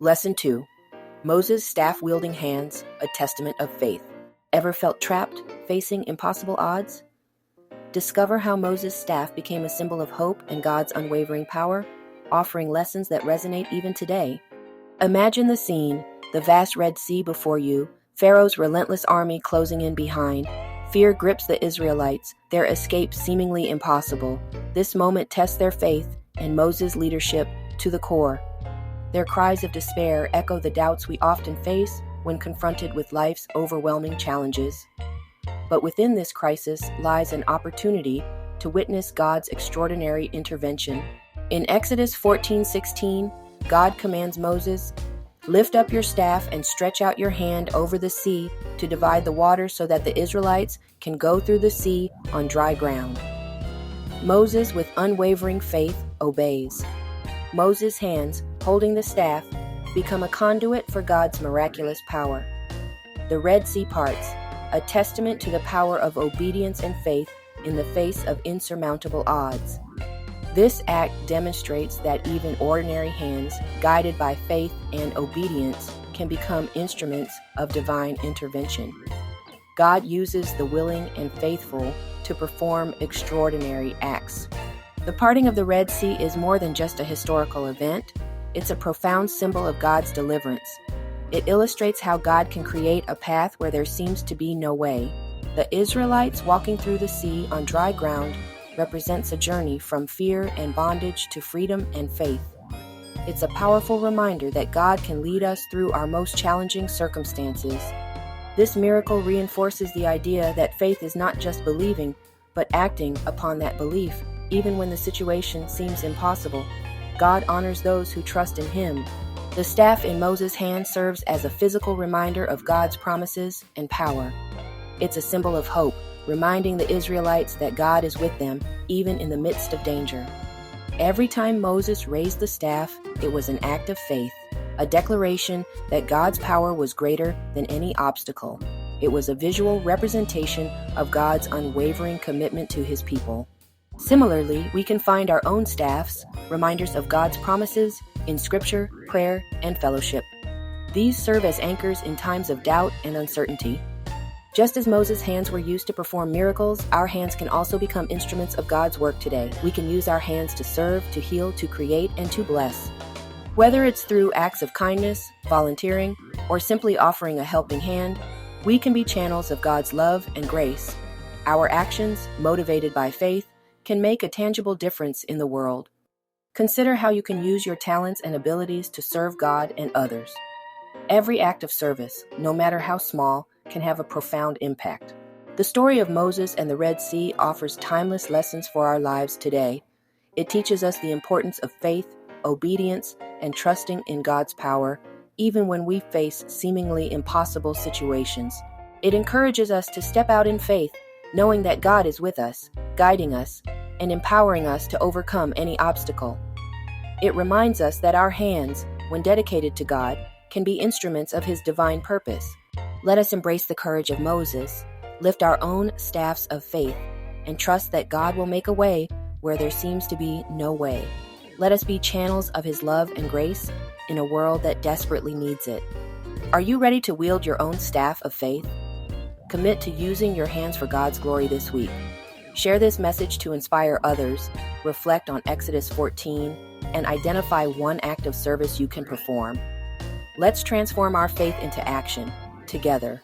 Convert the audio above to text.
Lesson 2. Moses' staff-wielding hands, a testament of faith. Ever felt trapped, facing impossible odds? Discover how Moses' staff became a symbol of hope and God's unwavering power, offering lessons that resonate even today. Imagine the scene, the vast Red Sea before you, Pharaoh's relentless army closing in behind. Fear grips the Israelites, their escape seemingly impossible. This moment tests their faith and Moses' leadership to the core. Their cries of despair echo the doubts we often face when confronted with life's overwhelming challenges. But within this crisis lies an opportunity to witness God's extraordinary intervention. In Exodus 14:16, God commands Moses, "Lift up your staff and stretch out your hand over the sea to divide the water so that the Israelites can go through the sea on dry ground." Moses, with unwavering faith, obeys. Moses' hands, holding the staff, become a conduit for God's miraculous power. The Red Sea parts, a testament to the power of obedience and faith in the face of insurmountable odds. This act demonstrates that even ordinary hands, guided by faith and obedience, can become instruments of divine intervention. God uses the willing and faithful to perform extraordinary acts. The parting of the Red Sea is more than just a historical event. It's a profound symbol of God's deliverance. It illustrates how God can create a path where there seems to be no way. The Israelites walking through the sea on dry ground represents a journey from fear and bondage to freedom and faith. It's a powerful reminder that God can lead us through our most challenging circumstances. This miracle reinforces the idea that faith is not just believing, but acting upon that belief, even when the situation seems impossible. God honors those who trust in Him. The staff in Moses' hand serves as a physical reminder of God's promises and power. It's a symbol of hope, reminding the Israelites that God is with them, even in the midst of danger. Every time Moses raised the staff, it was an act of faith, a declaration that God's power was greater than any obstacle. It was a visual representation of God's unwavering commitment to His people. Similarly, we can find our own staffs, reminders of God's promises, in Scripture, prayer, and fellowship. These serve as anchors in times of doubt and uncertainty. Just as Moses' hands were used to perform miracles, our hands can also become instruments of God's work today. We can use our hands to serve, to heal, to create, and to bless. Whether it's through acts of kindness, volunteering, or simply offering a helping hand, we can be channels of God's love and grace. Our actions, motivated by faith, can make a tangible difference in the world. Consider how you can use your talents and abilities to serve God and others. Every act of service, no matter how small, can have a profound impact. The story of Moses and the Red Sea offers timeless lessons for our lives today. It teaches us the importance of faith, obedience, and trusting in God's power, even when we face seemingly impossible situations. It encourages us to step out in faith, knowing that God is with us, guiding us, and empowering us to overcome any obstacle. It reminds us that our hands, when dedicated to God, can be instruments of His divine purpose. Let us embrace the courage of Moses, lift our own staffs of faith, and trust that God will make a way where there seems to be no way. Let us be channels of His love and grace in a world that desperately needs it. Are you ready to wield your own staff of faith? Commit to using your hands for God's glory this week. Share this message to inspire others, reflect on Exodus 14, and identify one act of service you can perform. Let's transform our faith into action together.